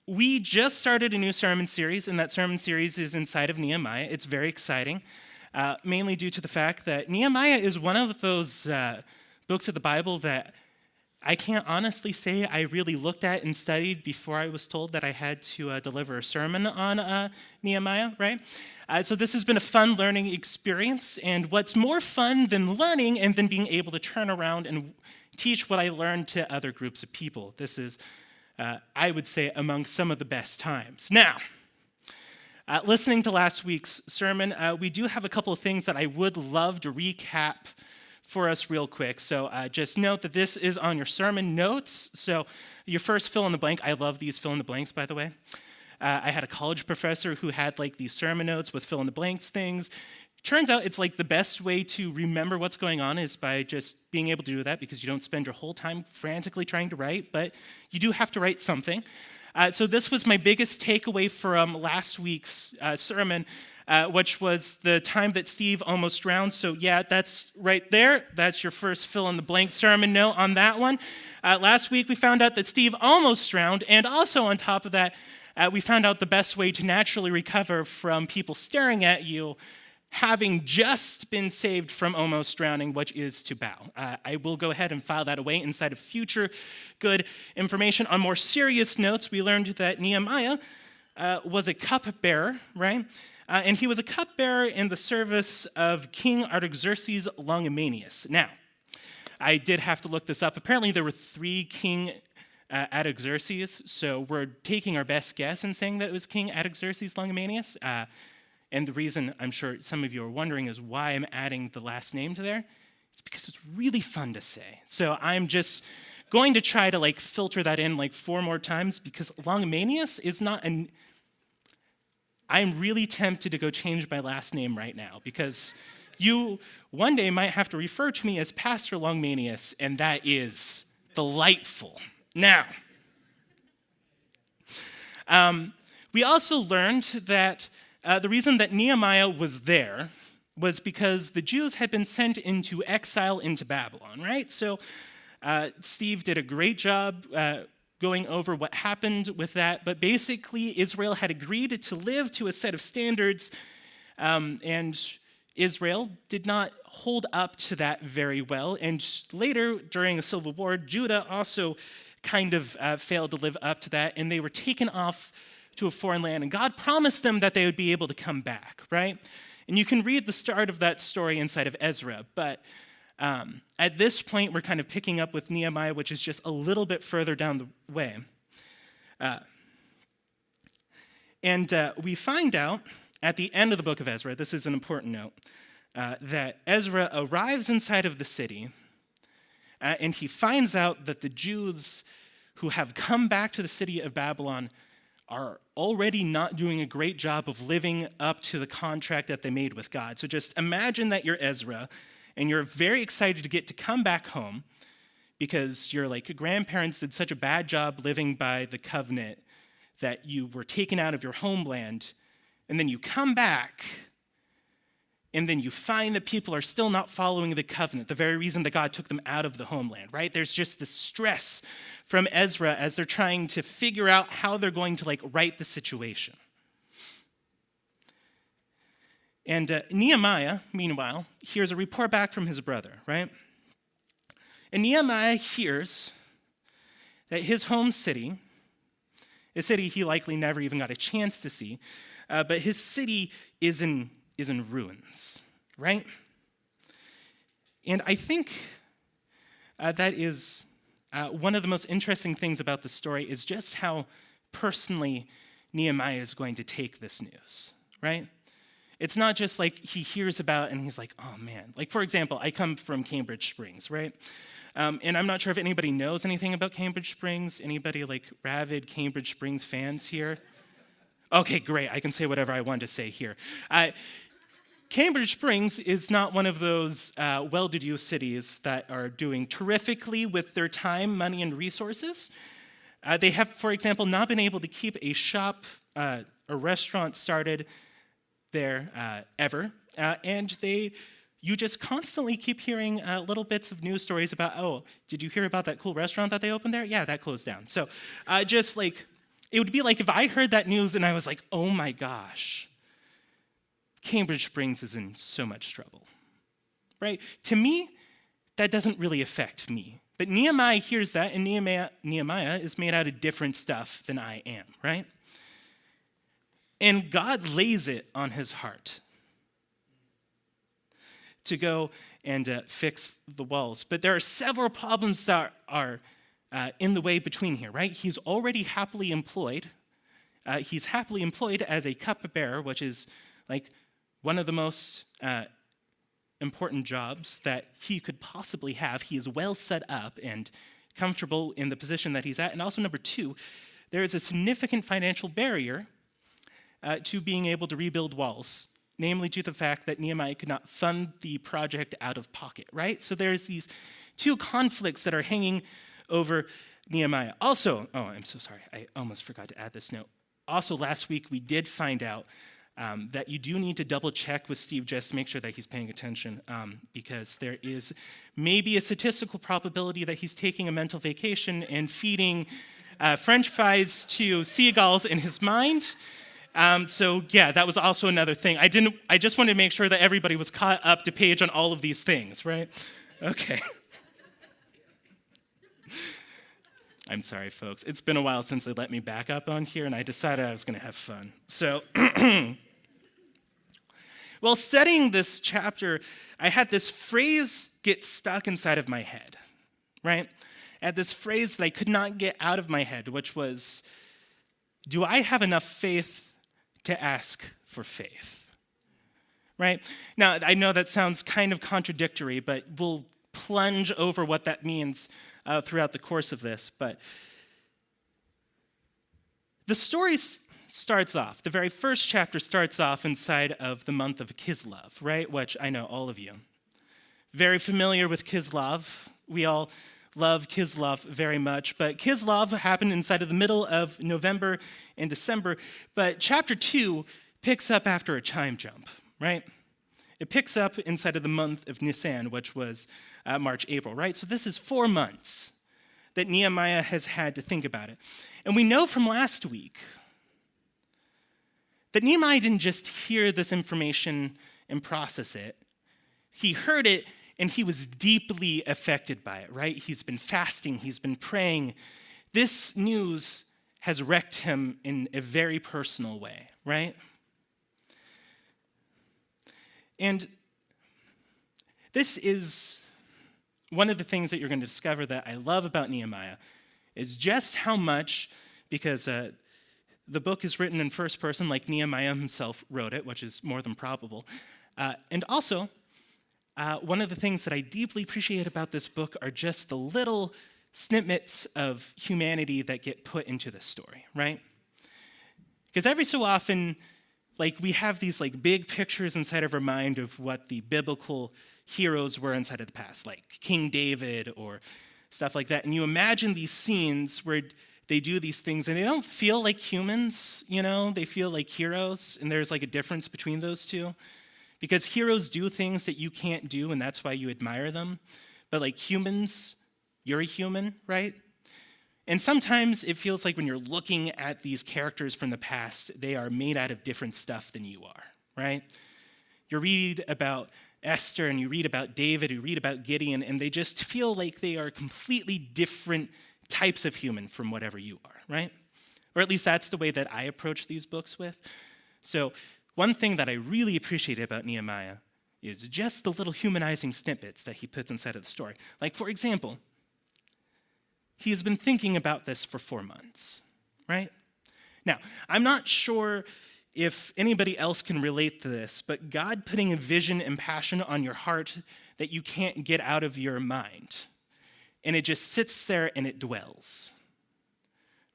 we just started a new sermon series, and that sermon series is inside of Nehemiah. It's very exciting, mainly due to the fact that Nehemiah is one of those books of the Bible that I can't honestly say I really looked at and studied before I was told that I had to deliver a sermon on Nehemiah, right? So this has been a fun learning experience, and what's more fun than learning and then being able to turn around and teach what I learned to other groups of people. This is, I would say, among some of the best times. Now, listening to last week's sermon, we do have a couple of things that I would love to recap for us real quick. So just note that this is on your sermon notes. So your first fill in the blank, I love these fill in the blanks, by the way. I had a college professor who had like these sermon notes with fill in the blanks things. Turns out it's like the best way to remember what's going on is by just being able to do that, because you don't spend your whole time frantically trying to write, but you do have to write something. So this was my biggest takeaway from last week's sermon, which was the time that Steve almost drowned. So yeah, that's right there. That's your first fill in the blank sermon note on that one. Last week we found out that Steve almost drowned, and also on top of that, we found out the best way to naturally recover from people staring at you having just been saved from almost drowning, which is to bow. I will go ahead and file that away inside of future good information. On more serious notes, we learned that Nehemiah was a cupbearer, right? And he was a cupbearer in the service of King Artaxerxes Longimanus. Now, I did have to look this up. Apparently, there were 3 King Artaxerxes, so we're taking our best guess in saying that it was King Artaxerxes Longimanus. And the reason I'm sure some of you are wondering is why I'm adding the last name to there. It's because it's really fun to say. So I'm just going to try to filter that in 4 more times, because Longimanus is not an... I'm really tempted to go change my last name right now, because you one day might have to refer to me as Pastor Longimanus, and that is delightful. Now, we also learned that the reason that Nehemiah was there was because the Jews had been sent into exile into Babylon, right? So Steve did a great job going over what happened with that, but basically Israel had agreed to live to a set of standards, and Israel did not hold up to that very well, and later, during a civil war, Judah also kind of failed to live up to that, and they were taken off to a foreign land, and God promised them that they would be able to come back, right? And you can read the start of that story inside of Ezra, but at this point, we're kind of picking up with Nehemiah, which is just a little bit further down the way. And we find out at the end of the book of Ezra, this is an important note, that Ezra arrives inside of the city, and he finds out that the Jews who have come back to the city of Babylon are already not doing a great job of living up to the contract that they made with God. So just imagine that you're Ezra, and you're very excited to get to come back home because your grandparents did such a bad job living by the covenant that you were taken out of your homeland, and then you come back, and then you find that people are still not following the covenant, the very reason that God took them out of the homeland, right? There's just this stress from Ezra as they're trying to figure out how they're going to right the situation. And Nehemiah, meanwhile, hears a report back from his brother, right? And Nehemiah hears that his home city, a city he likely never even got a chance to see, but his city is in ruins, right? And I think that is one of the most interesting things about the story is just how personally Nehemiah is going to take this news, right? It's not just he hears about and he's like, oh man. For example, I come from Cambridge Springs, right? And I'm not sure if anybody knows anything about Cambridge Springs. Anybody rabid Cambridge Springs fans here? Okay, great. I can say whatever I want to say here. Cambridge Springs is not one of those well-to-do cities that are doing terrifically with their time, money, and resources. They have, for example, not been able to keep a shop, a restaurant started there ever, and you just constantly keep hearing little bits of news stories about, oh, did you hear about that cool restaurant that they opened there? Yeah, that closed down. So just It would be like if I heard that news and I was like, oh my gosh, Cambridge Springs is in so much trouble, right? To me, that doesn't really affect me. But Nehemiah hears that, and Nehemiah is made out of different stuff than I am, right? And God lays it on his heart to go and fix the walls. But there are several problems that are in the way between here, right? He's already happily employed. He's happily employed as a cupbearer, which is like one of the most important jobs that he could possibly have. He is well set up and comfortable in the position that he's at. And also, number two, there is a significant financial barrier to being able to rebuild walls, namely due to the fact that Nehemiah could not fund the project out of pocket, right? So there's these two conflicts that are hanging over Nehemiah. Also, oh, I'm so sorry, I almost forgot to add this note. Also, last week we did find out that you do need to double check with Steve just to make sure that he's paying attention, because there is maybe a statistical probability that he's taking a mental vacation and feeding French fries to seagulls in his mind. So yeah, that was also another thing. I just wanted to make sure that everybody was caught up to page on all of these things, right? Okay. I'm sorry, folks. It's been a while since they let me back up on here, and I decided I was going to have fun. So, while studying this chapter, I had this phrase get stuck inside of my head, right? I had this phrase that I could not get out of my head, which was, do I have enough faith to ask for faith? Right? Now, I know that sounds kind of contradictory, but we'll plunge over what that means throughout the course of this. But the story starts off, the very first chapter starts off inside of the month of Kislev, right? Which I know all of you. Very familiar with Kislev. We all love Kislev very much, but Kislev happened inside of the middle of November and December, but chapter 2 picks up after a time jump, right? It picks up inside of the month of Nisan, which was March, April, right? So this is 4 months that Nehemiah has had to think about it. And we know from last week that Nehemiah didn't just hear this information and process it. He heard it and he was deeply affected by it, right? He's been fasting, he's been praying. This news has wrecked him in a very personal way, right? And this is one of the things that you're going to discover that I love about Nehemiah is just how much, because the book is written in first person like Nehemiah himself wrote it, which is more than probable. And also, one of the things that I deeply appreciate about this book are just the little snippets of humanity that get put into this story, right? Because every so often, like we have these like big pictures inside of our mind of what the biblical heroes were inside of the past, like King David or stuff like that. And you imagine these scenes where they do these things and they don't feel like humans, you know, they feel like heroes. And there's like a difference between those two. Because heroes do things that you can't do, and that's why you admire them. But like humans, you're a human, right? And sometimes it feels like when you're looking at these characters from the past, they are made out of different stuff than you are, right? You read about Esther and you read about David, you read about Gideon, and they just feel like they are completely different types of human from whatever you are, right? Or at least that's the way that I approach these books with. So one thing that I really appreciate about Nehemiah is just the little humanizing snippets that he puts inside of the story. Like, for example, he has been thinking about this for 4 months, right? Now, I'm not sure if anybody else can relate to this, but God putting a vision and passion on your heart that you can't get out of your mind, and it just sits there and it dwells,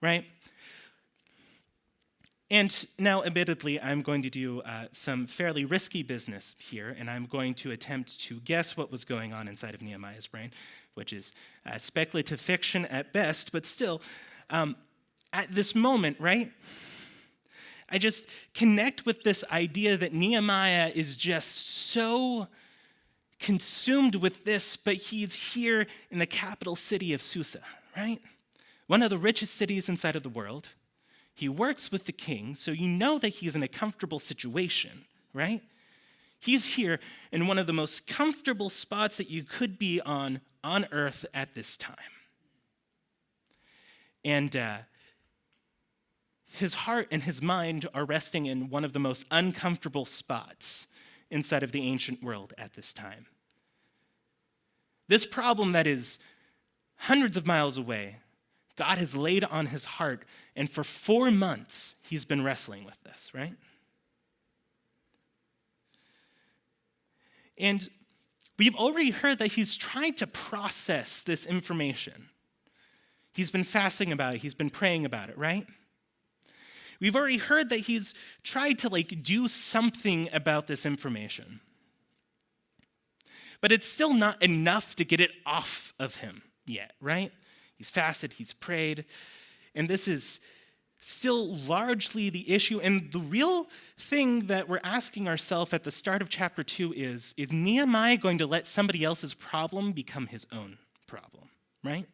right? And now, admittedly, I'm going to do some fairly risky business here, and I'm going to attempt to guess what was going on inside of Nehemiah's brain, which is speculative fiction at best, but still, at this moment, right, I just connect with this idea that Nehemiah is just so consumed with this, but he's here in the capital city of Susa, right? One of the richest cities inside of the world. He works with the king, so you know that he's in a comfortable situation, right? He's here in one of the most comfortable spots that you could be on earth at this time. And his heart and his mind are resting in one of the most uncomfortable spots inside of the ancient world at this time. This problem that is hundreds of miles away, God has laid on his heart, and for 4 months, he's been wrestling with this, right? And we've already heard that he's tried to process this information. He's been fasting about it. He's been praying about it, right? We've already heard that he's tried to do something about this information. But it's still not enough to get it off of him yet, right? He's fasted, he's prayed, and this is still largely the issue. And the real thing that we're asking ourselves at the start of chapter 2 is Nehemiah going to let somebody else's problem become his own problem, right?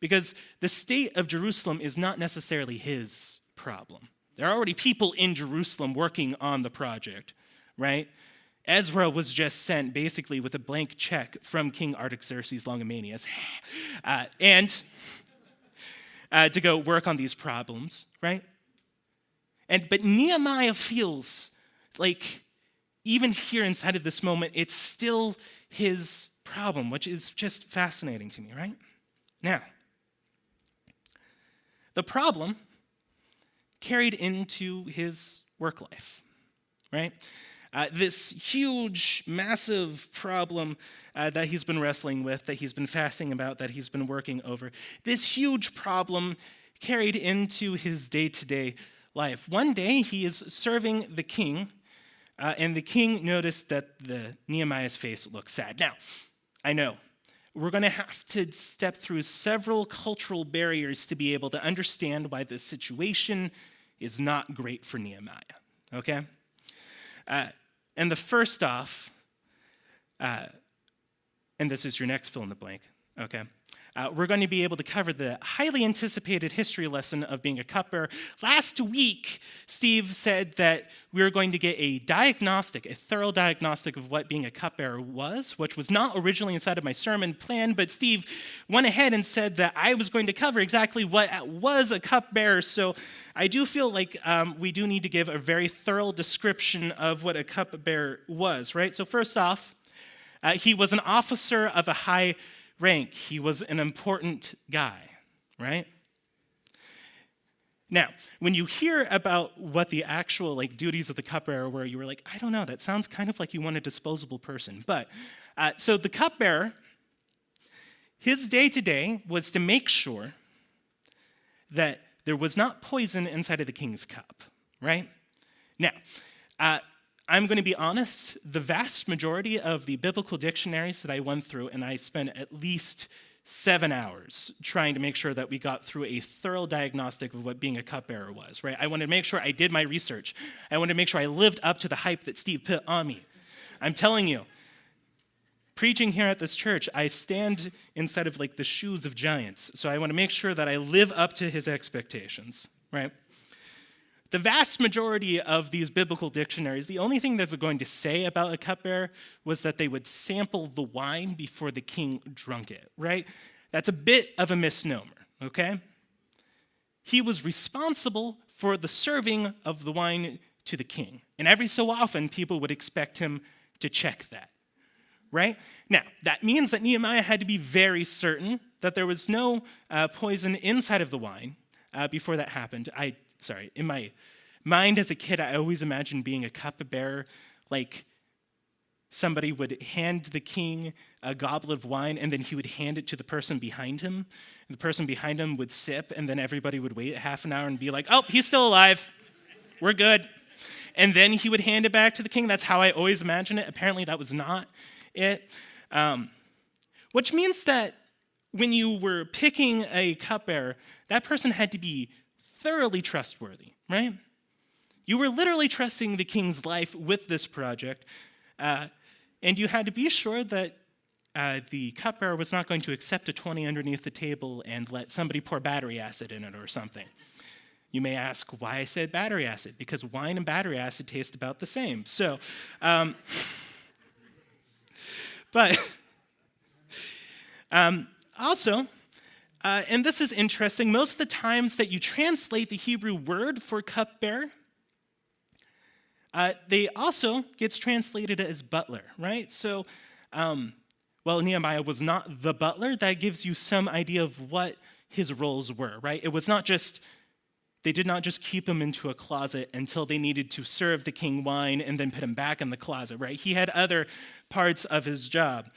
Because the state of Jerusalem is not necessarily his problem. There are already people in Jerusalem working on the project, right? Ezra was just sent basically with a blank check from King Artaxerxes Longimanus to go work on these problems, right? But Nehemiah feels like even here inside of this moment, it's still his problem, which is just fascinating to me, right? Now, the problem carried into his work life, right? This huge, massive problem that he's been wrestling with, that he's been fasting about, that he's been working over, this huge problem carried into his day-to-day life. One day, he is serving the king, and the king noticed that Nehemiah's face looked sad. Now, I know, we're going to have to step through several cultural barriers to be able to understand why this situation is not great for Nehemiah, okay? And the first off, and this is your next fill in the blank, okay? We're going to be able to cover the highly anticipated history lesson of being a cupbearer. Last week, Steve said that we were going to get a thorough diagnostic of what being a cupbearer was, which was not originally inside of my sermon plan, but Steve went ahead and said that I was going to cover exactly what was a cupbearer, so I do feel like we do need to give a very thorough description of what a cupbearer was, right? So first off, he was an officer of a high rank. He was an important guy, right? Now, when you hear about what the actual duties of the cupbearer were, you were like, I don't know, that sounds kind of like you want a disposable person. But, so the cupbearer, his day-to-day was to make sure that there was not poison inside of the king's cup, right? Now, I'm going to be honest, the vast majority of the biblical dictionaries that I went through, and I spent at least 7 hours trying to make sure that we got through a thorough diagnostic of what being a cupbearer was, right? I wanted to make sure I did my research. I wanted to make sure I lived up to the hype that Steve put on me. I'm telling you, preaching here at this church, I stand inside of the shoes of giants, so I want to make sure that I live up to his expectations, right? The vast majority of these biblical dictionaries, the only thing that they're going to say about a cupbearer was that they would sample the wine before the king drank it, right? That's a bit of a misnomer, okay? He was responsible for the serving of the wine to the king. And every so often, people would expect him to check that, right? Now, that means that Nehemiah had to be very certain that there was no poison inside of the wine before that happened. In my mind as a kid, I always imagined being a cupbearer, like somebody would hand the king a goblet of wine, and then he would hand it to the person behind him. And the person behind him would sip, and then everybody would wait half an hour and be like, oh, he's still alive. We're good. And then he would hand it back to the king. That's how I always imagined it. Apparently, that was not it. Which means that when you were picking a cupbearer, that person had to be thoroughly trustworthy, right? You were literally trusting the king's life with this project, and you had to be sure that the cupbearer was not going to accept a 20 underneath the table and let somebody pour battery acid in it or something. You may ask why I said battery acid, because wine and battery acid taste about the same. So, but also, and this is interesting, most of the times that you translate the Hebrew word for cupbearer, they also gets translated as butler, right? So, well, Nehemiah was not the butler. That gives you some idea of what his roles were, right? It was not just, they did not just keep him into a closet until they needed to serve the king wine and then put him back in the closet, right? He had other parts of his job.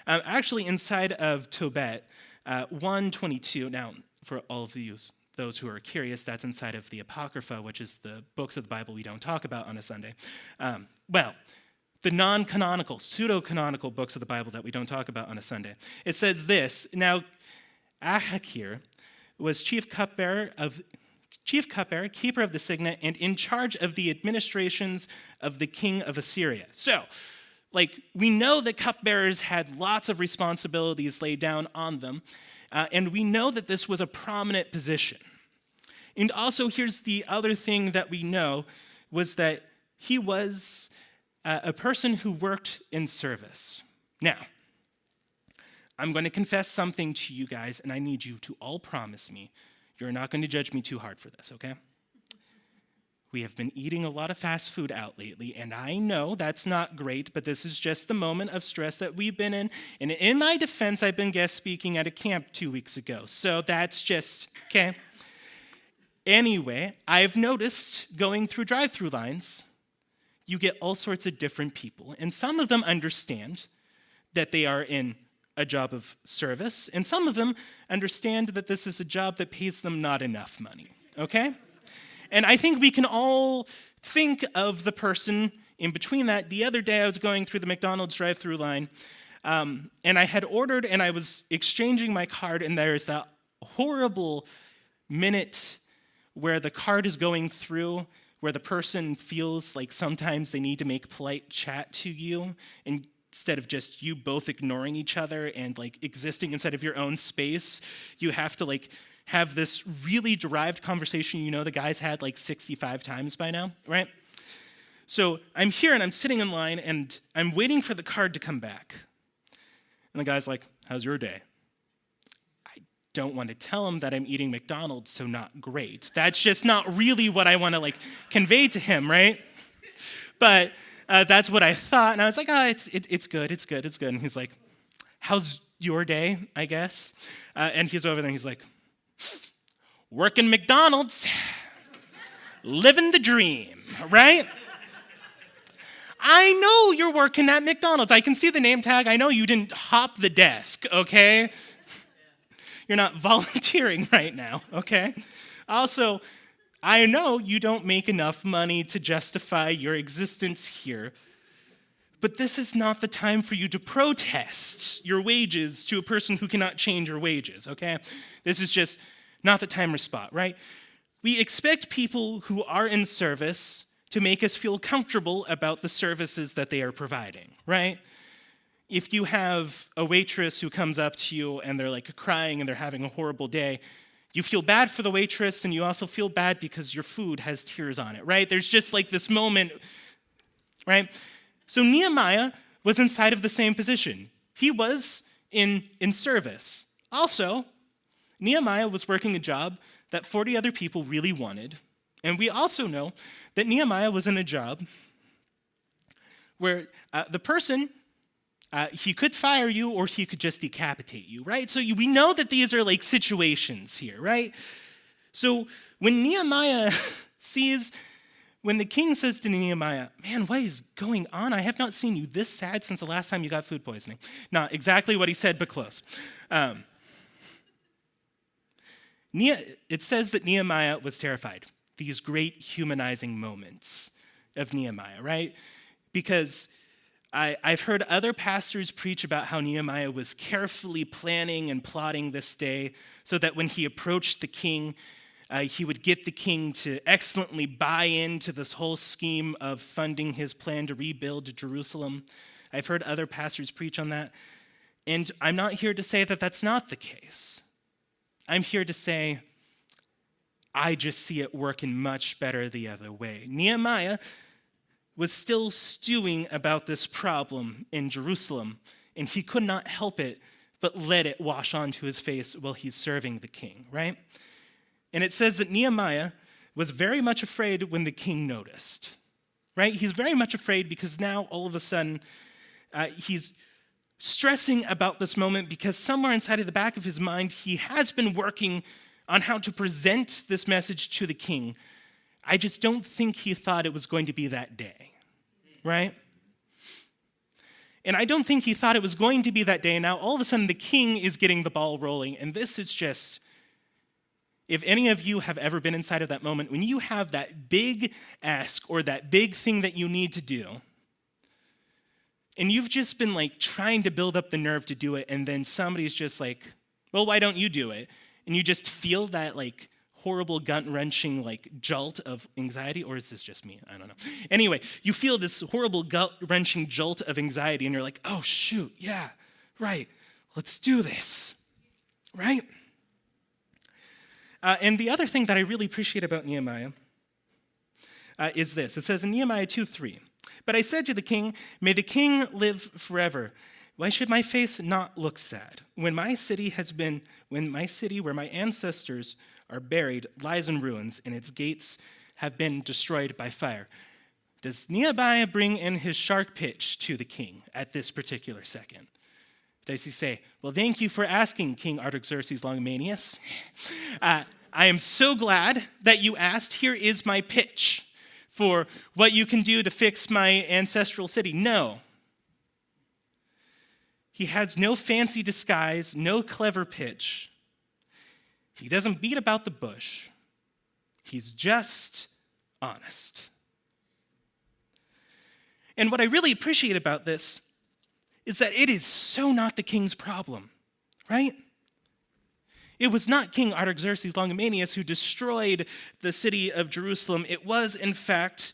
Actually, inside of Tobit, 122, now, for all of you, those who are curious, that's inside of the Apocrypha, which is the books of the Bible we don't talk about on a Sunday. The non-canonical, pseudo-canonical books of the Bible that we don't talk about on a Sunday. It says this, now, Ahakir was chief cupbearer, keeper of the signet, and in charge of the administrations of the king of Assyria. So, we know that cupbearers had lots of responsibilities laid down on them, and we know that this was a prominent position. And also, here's the other thing that we know, was that he was a person who worked in service. Now, I'm going to confess something to you guys, and I need you to all promise me you're not going to judge me too hard for this, okay? We have been eating a lot of fast food out lately, and I know that's not great, but this is just the moment of stress that we've been in. And in my defense, I've been guest speaking at a camp 2 weeks ago, so that's just, okay? Anyway, I've noticed going through drive-through lines, you get all sorts of different people, and some of them understand that they are in a job of service, and some of them understand that this is a job that pays them not enough money, okay? And I think we can all think of the person in between that. The other day I was going through the McDonald's drive-through line, and I had ordered and I was exchanging my card, and there's that horrible minute where the card is going through, where the person feels like sometimes they need to make polite chat to you, and instead of just you both ignoring each other and existing inside of your own space, you have to have this really derived conversation the guy's had 65 times by now, right? So I'm here and I'm sitting in line and I'm waiting for the card to come back. And the guy's like, how's your day? I don't want to tell him that I'm eating McDonald's, so not great. That's just not really what I want to convey to him, right? But that's what I thought. And I was like, it's good. And he's like, how's your day, I guess? And he's over there and he's like, working McDonald's, living the dream, right? I know you're working at McDonald's. I can see the name tag. I know you didn't hop the desk, okay? You're not volunteering right now, okay? Also, I know you don't make enough money to justify your existence here, but this is not the time for you to protest your wages to a person who cannot change your wages, okay? This is just not the time or spot, right? We expect people who are in service to make us feel comfortable about the services that they are providing, right? If you have a waitress who comes up to you and they're crying and they're having a horrible day, you feel bad for the waitress and you also feel bad because your food has tears on it, right? There's just this moment, right? So Nehemiah was inside of the same position. He was in service. Also, Nehemiah was working a job that 40 other people really wanted. And we also know that Nehemiah was in a job where the person, he could fire you or he could just decapitate you, right? So we know that these are situations here, right? So when Nehemiah when the king says to Nehemiah, man, what is going on? I have not seen you this sad since the last time you got food poisoning. Not exactly what he said, but close. It says that Nehemiah was terrified. These great humanizing moments of Nehemiah, right? Because I've heard other pastors preach about how Nehemiah was carefully planning and plotting this day so that when he approached the king, he would get the king to excellently buy into this whole scheme of funding his plan to rebuild Jerusalem. I've heard other pastors preach on that. And I'm not here to say that that's not the case. I'm here to say, I just see it working much better the other way. Nehemiah was still stewing about this problem in Jerusalem, and he could not help it but let it wash onto his face while he's serving the king, right? And it says that Nehemiah was very much afraid when the king noticed, right? He's very much afraid because now all of a sudden he's stressing about this moment because somewhere inside of the back of his mind, he has been working on how to present this message to the king. I just don't think he thought it was going to be that day, right? And I don't think he thought it was going to be that day. And now all of a sudden the king is getting the ball rolling. And this is just, if any of you have ever been inside of that moment, when you have that big ask or that big thing that you need to do, and you've just been like trying to build up the nerve to do it, and then somebody's just like, well, why don't you do it? And you just feel that like horrible gut-wrenching like jolt of anxiety, or is this just me? I don't know. Anyway, you feel this horrible gut-wrenching jolt of anxiety, and you're like, oh shoot, yeah, right, let's do this, right? And the other thing that I really appreciate about Nehemiah is this. It says in Nehemiah 2:3, but I said to the king, may the king live forever. Why should my face not look sad when my city where my ancestors are buried lies in ruins and its gates have been destroyed by fire? Does Nehemiah bring in his shark pitch to the king at this particular second? Does he say, well, thank you for asking, King Artaxerxes Longimanus. I am so glad that you asked. Here is my pitch for what you can do to fix my ancestral city. No. He has no fancy disguise, no clever pitch. He doesn't beat about the bush. He's just honest. And what I really appreciate about this is that it is so not the king's problem, right? It was not King Artaxerxes Longimanus who destroyed the city of Jerusalem. It was, in fact,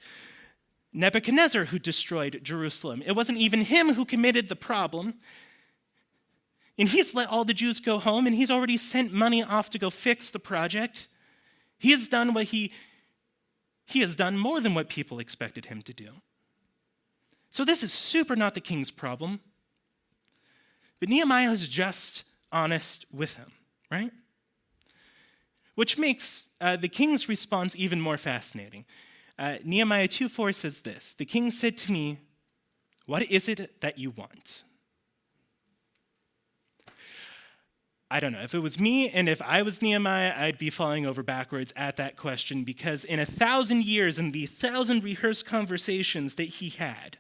Nebuchadnezzar who destroyed Jerusalem. It wasn't even him who committed the problem. And he's let all the Jews go home, and he's already sent money off to go fix the project. He has done he has done more than what people expected him to do. So this is super not the king's problem. But Nehemiah is just honest with him, right? Which makes the king's response even more fascinating. Nehemiah 2:4 says this, the king said to me, what is it that you want? I don't know. If it was me and if I was Nehemiah, I'd be falling over backwards at that question because in 1,000 years, in the 1,000 rehearsed conversations that he had,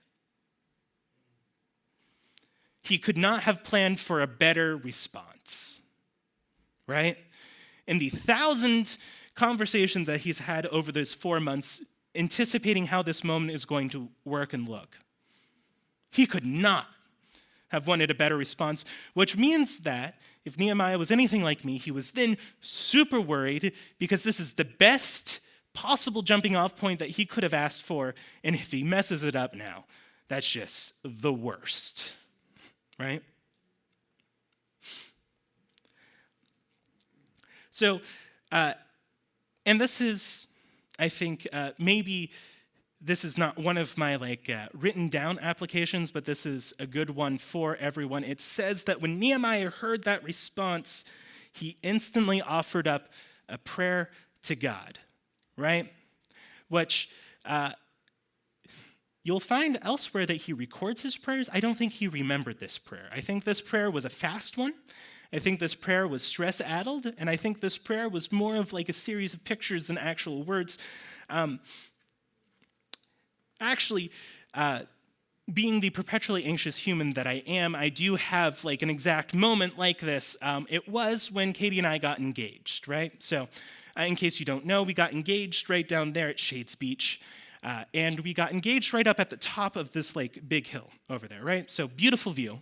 he could not have planned for a better response, right? In the 1,000 conversations that he's had over those 4 months, anticipating how this moment is going to work and look, he could not have wanted a better response, which means that if Nehemiah was anything like me, he was then super worried because this is the best possible jumping off point that he could have asked for, and if he messes it up now, that's just the worst, right? So, and this is, I think, maybe this is not one of my written down applications, but this is a good one for everyone. It says that when Nehemiah heard that response, he instantly offered up a prayer to God, right? Which you'll find elsewhere that he records his prayers. I don't think he remembered this prayer. I think this prayer was a fast one. I think this prayer was stress-addled, and I think this prayer was more of like a series of pictures than actual words. Actually, being the perpetually anxious human that I am, I do have like an exact moment like this. It was when Katie and I got engaged, right? So in case you don't know, we got engaged right down there at Shades Beach. And we got engaged right up at the top of this like big hill over there, right? So beautiful view.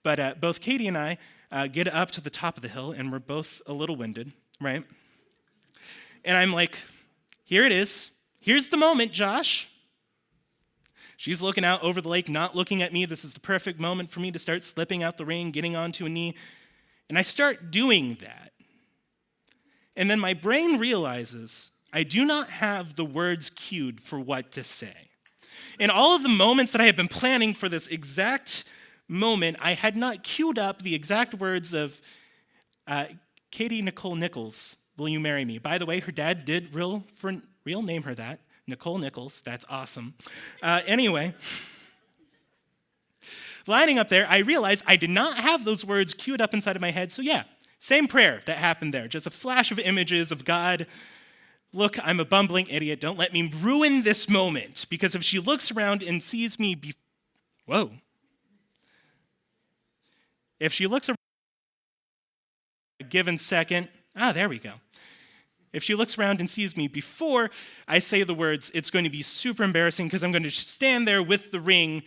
But both Katie and I get up to the top of the hill, and we're both a little winded, right? And I'm like, here it is. Here's the moment, Josh. She's looking out over the lake, not looking at me. This is the perfect moment for me to start slipping out the rain, getting onto a knee. And I start doing that. And then my brain realizes I do not have the words queued for what to say. In all of the moments that I have been planning for this exact moment, I had not queued up the exact words of Katie Nicole Nichols, will you marry me? By the way, her dad did real name her that, Nicole Nichols. That's awesome. Anyway, lining up there, I realized I did not have those words queued up inside of my head. So yeah, same prayer that happened there. Just a flash of images of God. Look, I'm a bumbling idiot. Don't let me ruin this moment. Because if she looks around and sees me If she looks around a given second, there we go. If she looks around and sees me before I say the words, it's going to be super embarrassing because I'm going to stand there with the ring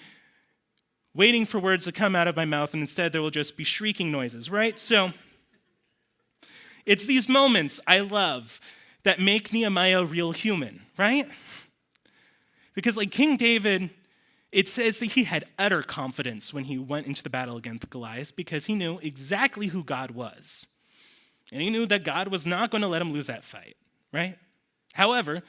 waiting for words to come out of my mouth, and instead there will just be shrieking noises, right? So it's these moments I love that make Nehemiah real human, right? Because like King David, it says that he had utter confidence when he went into the battle against Goliath because he knew exactly who God was. And he knew that God was not going to let him lose that fight, right? However,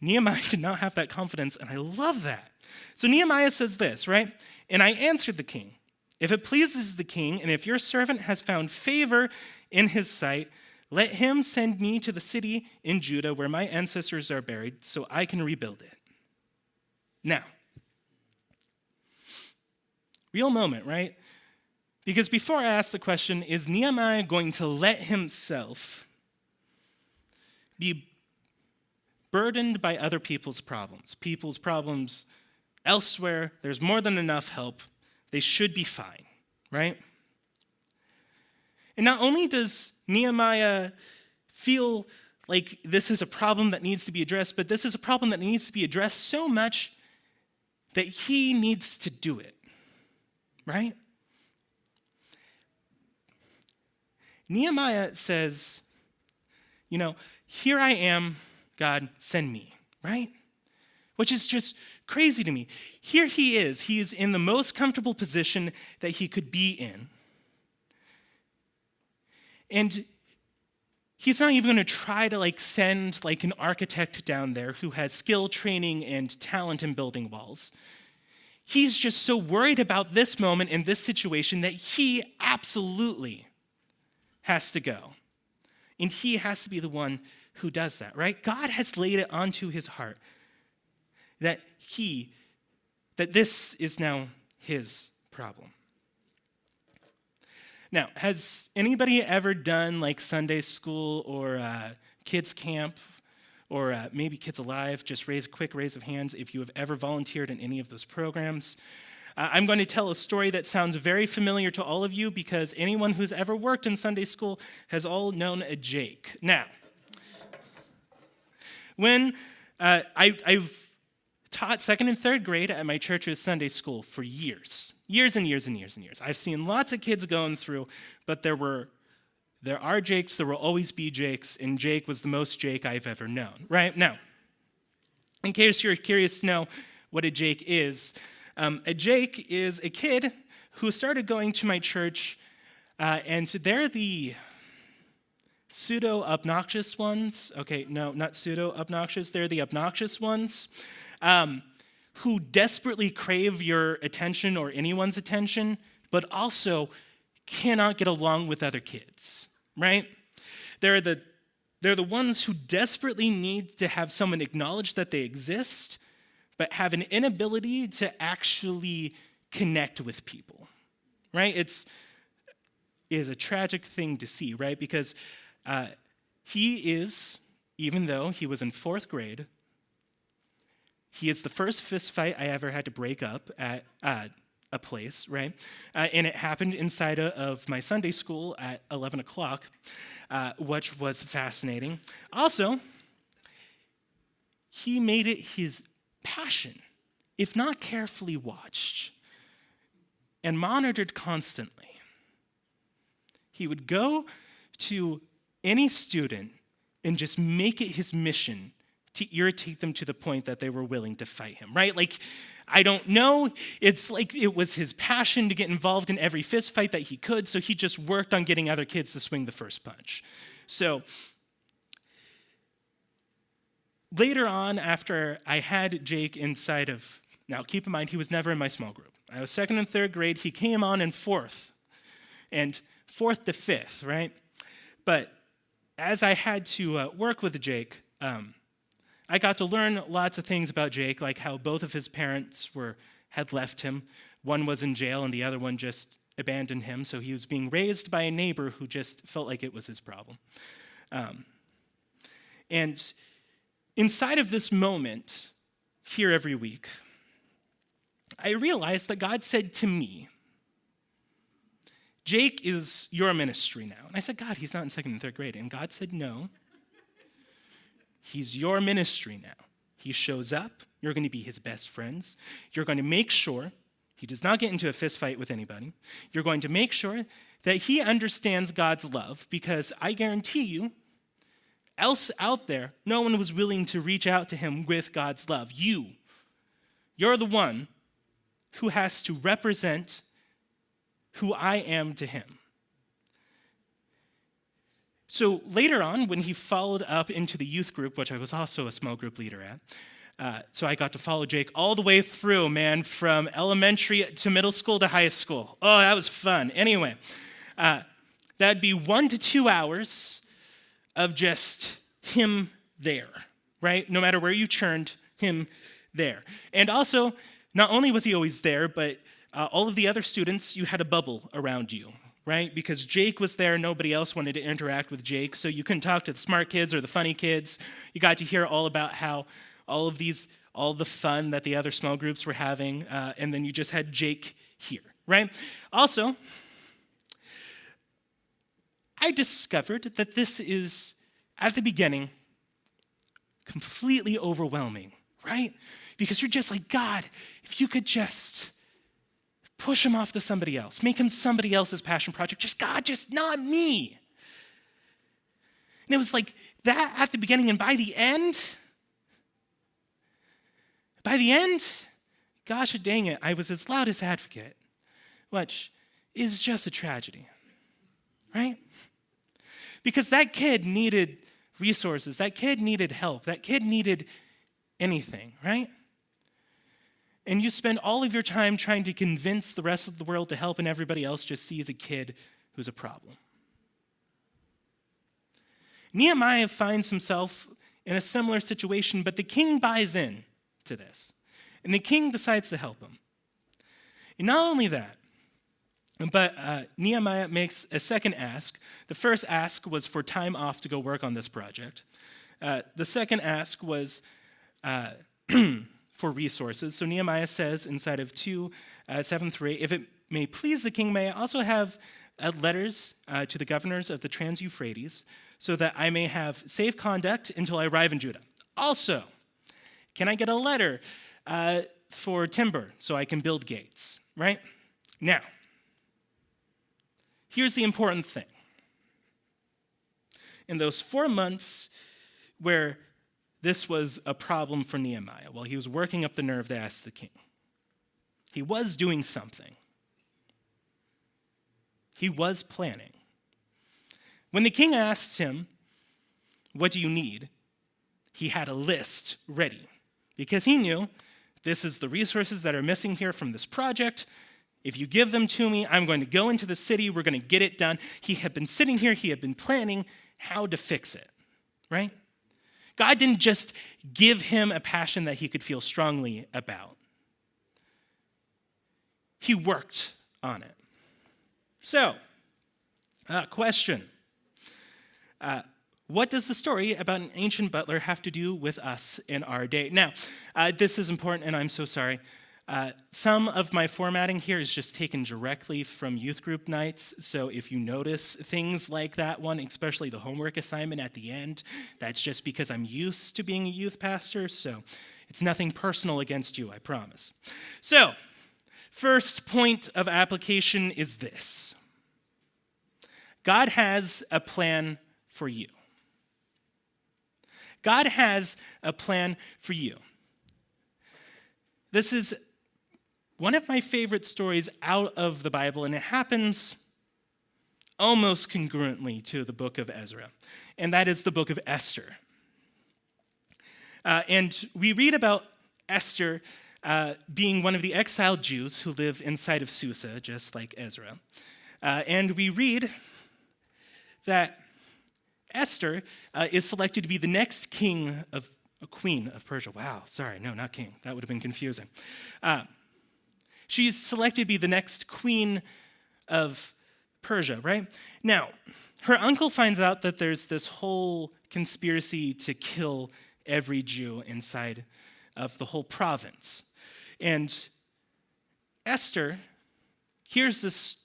Nehemiah did not have that confidence, and I love that. So Nehemiah says this, right? And I answered the king, if it pleases the king, and if your servant has found favor in his sight, let him send me to the city in Judah where my ancestors are buried so I can rebuild it. Now, real moment, right? Because before I ask the question, is Nehemiah going to let himself be burdened by other people's problems elsewhere? There's more than enough help. They should be fine, right? And not only does Nehemiah feel like this is a problem that needs to be addressed, but this is a problem that needs to be addressed so much that he needs to do it, right? Nehemiah says, here I am, God, send me, right? Which is just crazy to me. Here he is. He is in the most comfortable position that he could be in. And he's not even going to try to send an architect down there who has skill, training, and talent in building walls. He's just so worried about this moment and this situation that he absolutely has to go. And he has to be the one who does that, right? God has laid it onto his heart that this is now his problem. Now, has anybody ever done Sunday school or kids camp or maybe Kids Alive? Just raise a quick raise of hands if you have ever volunteered in any of those programs. I'm going to tell a story that sounds very familiar to all of you because anyone who's ever worked in Sunday school has all known a Jake. Now, when I've taught second and third grade at my church's Sunday school for years and years and years and years. I've seen lots of kids going through, but there are Jakes, there will always be Jakes, and Jake was the most Jake I've ever known, right? Now, in case you're curious to know what a Jake is, a Jake is a kid who started going to my church, and they're the pseudo-obnoxious ones. Okay, no, not pseudo-obnoxious. They're the obnoxious ones who desperately crave your attention or anyone's attention, but also cannot get along with other kids, right? They're the ones who desperately need to have someone acknowledge that they exist, but have an inability to actually connect with people, right? It is a tragic thing to see, right? Because he is, even though he was in fourth grade, he is the first fist fight I ever had to break up at a place, right? And it happened inside of my Sunday school at 11 o'clock, which was fascinating. Also, he made it his passion, if not carefully watched and monitored constantly. He would go to any student and just make it his mission to irritate them to the point that they were willing to fight him, right? I don't know. It's like it was his passion to get involved in every fist fight that he could, so he just worked on getting other kids to swing the first punch. So later on, after I had Jake inside of, now keep in mind, he was never in my small group. I was second and third grade. He came on in fourth, and fourth to fifth, right? But as I had to work with Jake, I got to learn lots of things about Jake, like how both of his parents had left him. One was in jail, and the other one just abandoned him. So he was being raised by a neighbor who just felt like it was his problem. And inside of this moment, here every week, I realized that God said to me, Jake is your ministry now. And I said, God, he's not in second and third grade. And God said, no, he's your ministry now. He shows up. You're going to be his best friends. You're going to make sure he does not get into a fist fight with anybody. You're going to make sure that he understands God's love, because I guarantee you, else out there, no one was willing to reach out to him with God's love. You're the one who has to represent who I am to him. So later on, when he followed up into the youth group, which I was also a small group leader at, so I got to follow Jake all the way through, man, from elementary to middle school to high school. Oh, that was fun. Anyway, that'd be 1 to 2 hours of just him there, right? No matter where you turned, him there. And also, not only was he always there, but all of the other students, you had a bubble around you, right? Because Jake was there, nobody else wanted to interact with Jake, so you couldn't talk to the smart kids or the funny kids. You got to hear all about how all the fun that the other small groups were having, and then you just had Jake here, right? Also, I discovered that this is, at the beginning, completely overwhelming, right? Because you're just like, God, if you could just push him off to somebody else, make him somebody else's passion project, just not me. And it was like that at the beginning, and by the end, gosh dang it, I was his loudest advocate, which is just a tragedy, right? Because that kid needed resources, that kid needed help, that kid needed anything, right? And you spend all of your time trying to convince the rest of the world to help, and everybody else just sees a kid who's a problem. Nehemiah finds himself in a similar situation, but the king buys in to this. And the king decides to help him. And not only that, but Nehemiah makes a second ask. The first ask was for time off to go work on this project. The second ask was for resources. So Nehemiah says inside of 2:7-3, if it may please the king, may I also have letters to the governors of the Trans-Euphrates, so that I may have safe conduct until I arrive in Judah. Also, can I get a letter for timber so I can build gates, right? Now, here's the important thing. In those 4 months where this was a problem for Nehemiah, while he was working up the nerve to ask the king, he was doing something. He was planning. When the king asked him, what do you need? He had a list ready, because he knew this is the resources that are missing here from this project. If you give them to me, I'm going to go into the city, we're going to get it done. He had been sitting here, he had been planning how to fix it, right? God didn't just give him a passion that he could feel strongly about. He worked on it. So, question. What does the story about an ancient butler have to do with us in our day? Now, this is important, and I'm so sorry. Some of my formatting here is just taken directly from youth group nights, so if you notice things like that one, especially the homework assignment at the end, that's just because I'm used to being a youth pastor, so it's nothing personal against you, I promise. So, first point of application is this. God has a plan for you. God has a plan for you. This is one of my favorite stories out of the Bible, and it happens almost congruently to the book of Ezra, and that is the book of Esther. And we read about Esther being one of the exiled Jews who live inside of Susa, just like Ezra. And we read that Esther is selected to be the next queen of Persia. Wow, sorry, no, not king. That would have been confusing. She's selected to be the next queen of Persia, right? Now, her uncle finds out that there's this whole conspiracy to kill every Jew inside of the whole province. And Esther hears of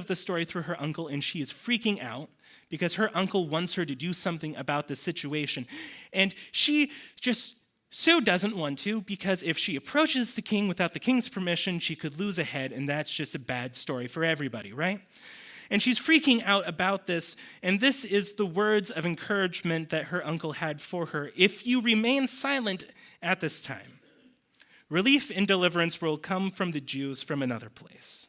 the story through her uncle, and she is freaking out because her uncle wants her to do something about the situation. And she just so doesn't want to, because if she approaches the king without the king's permission, she could lose a head, and that's just a bad story for everybody, right? And she's freaking out about this, and this is the words of encouragement that her uncle had for her. If you remain silent at this time, relief and deliverance will come from the Jews from another place.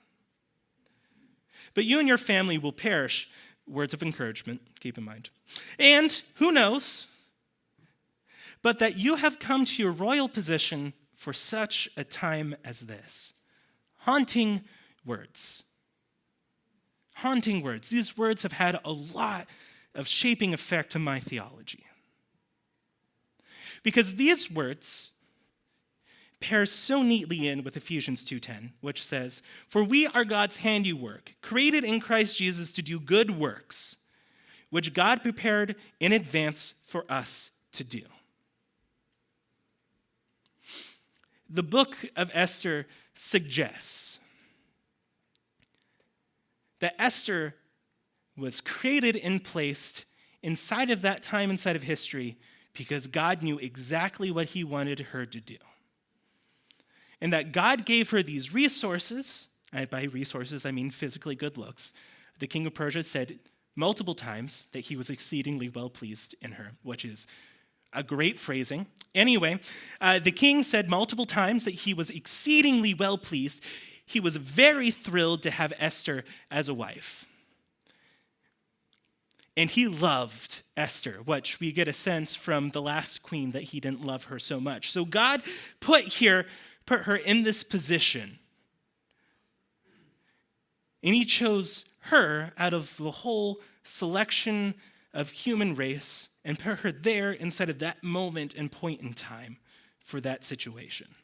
But you and your family will perish. Words of encouragement, keep in mind. And who knows, but that you have come to your royal position for such a time as this. Haunting words. Haunting words. These words have had a lot of shaping effect on my theology. Because these words pair so neatly in with Ephesians 2:10, which says, "For we are God's handiwork, created in Christ Jesus to do good works, which God prepared in advance for us to do." The book of Esther suggests that Esther was created and placed inside of that time, inside of history, because God knew exactly what he wanted her to do. And that God gave her these resources, and by resources I mean physically good looks. The king of Persia said multiple times that he was exceedingly well pleased in her, which is a great phrasing. Anyway, the king said multiple times that he was exceedingly well pleased. He was very thrilled to have Esther as a wife. And he loved Esther, which we get a sense from the last queen that he didn't love her so much. So God put her in this position. And he chose her out of the whole selection of human race and put her there instead of that moment and point in time for that situation.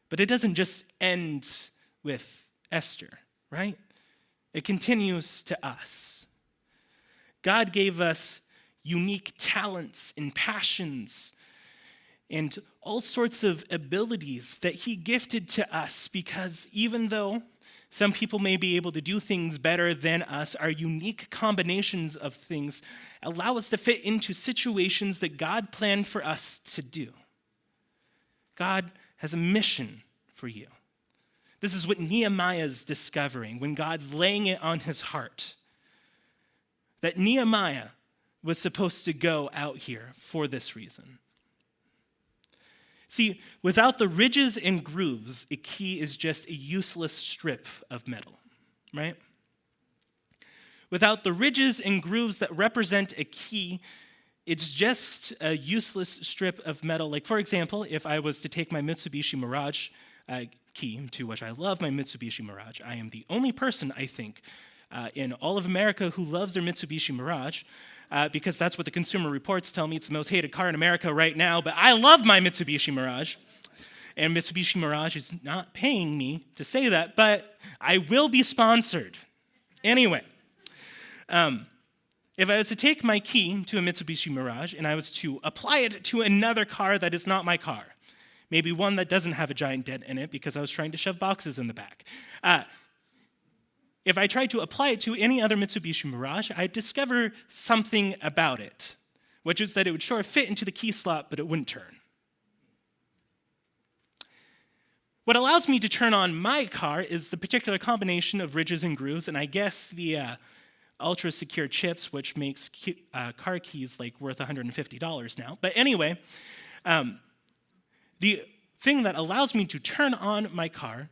But it doesn't just end with Esther, right? It continues to us. God gave us unique talents and passions and all sorts of abilities that he gifted to us, because even though some people may be able to do things better than us, our unique combinations of things allow us to fit into situations that God planned for us to do. God has a mission for you. This is what Nehemiah is discovering when God's laying it on his heart, that Nehemiah was supposed to go out here for this reason. See, without the ridges and grooves, a key is just a useless strip of metal, right? Without the ridges and grooves that represent a key, it's just a useless strip of metal. Like, for example, if I was to take my Mitsubishi Mirage key, to which I love my Mitsubishi Mirage, I am the only person, I think, in all of America who loves their Mitsubishi Mirage, because that's what the Consumer Reports tell me. It's the most hated car in America right now, but I love my Mitsubishi Mirage. And Mitsubishi Mirage is not paying me to say that, but I will be sponsored. Anyway, if I was to take my key to a Mitsubishi Mirage and I was to apply it to another car that is not my car, maybe one that doesn't have a giant dent in it because I was trying to shove boxes in the back. If I tried to apply it to any other Mitsubishi Mirage, I'd discover something about it, which is that it would sure fit into the key slot, but it wouldn't turn. What allows me to turn on my car is the particular combination of ridges and grooves, and I guess the ultra-secure chips, which makes car keys like worth $150 now. But anyway, the thing that allows me to turn on my car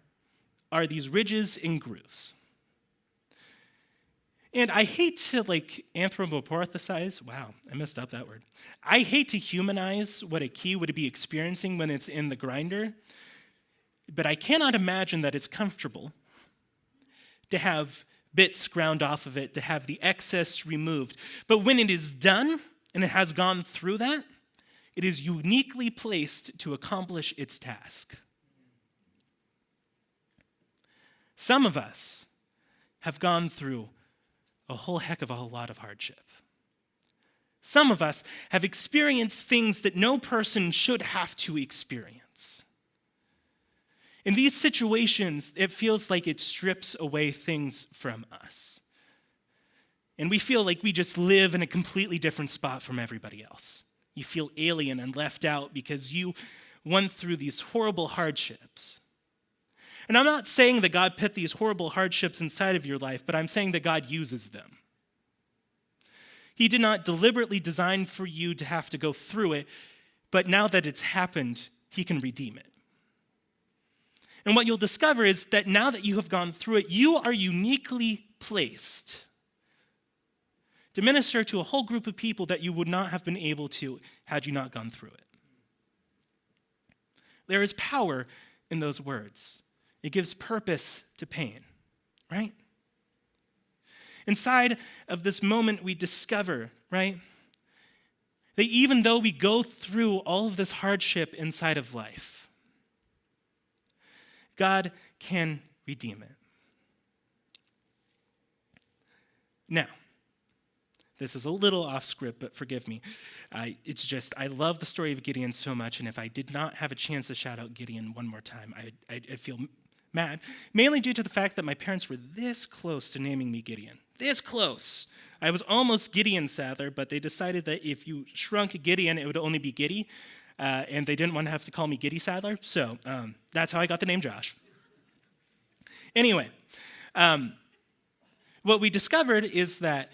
are these ridges and grooves. And I hate to anthropomorphize. Wow, I messed up that word. I hate to humanize what a key would be experiencing when it's in the grinder, but I cannot imagine that it's comfortable to have bits ground off of it, to have the excess removed. But when it is done and it has gone through that, it is uniquely placed to accomplish its task. Some of us have gone through a whole heck of a whole lot of hardship. Some of us have experienced things that no person should have to experience. In these situations, it feels like it strips away things from us. And we feel like we just live in a completely different spot from everybody else. You feel alien and left out because you went through these horrible hardships. And I'm not saying that God put these horrible hardships inside of your life, but I'm saying that God uses them. He did not deliberately design for you to have to go through it, but now that it's happened, he can redeem it. And what you'll discover is that now that you have gone through it, you are uniquely placed to minister to a whole group of people that you would not have been able to had you not gone through it. There is power in those words. It gives purpose to pain, right? Inside of this moment, we discover, right, that even though we go through all of this hardship inside of life, God can redeem it. Now, this is a little off script, but forgive me. I love the story of Gideon so much, and if I did not have a chance to shout out Gideon one more time, I'd feel mad, mainly due to the fact that my parents were this close to naming me Gideon. This close. I was almost Gideon Sadler, but they decided that if you shrunk Gideon, it would only be Giddy, and they didn't want to have to call me Giddy Sadler, so that's how I got the name Josh. Anyway, what we discovered is that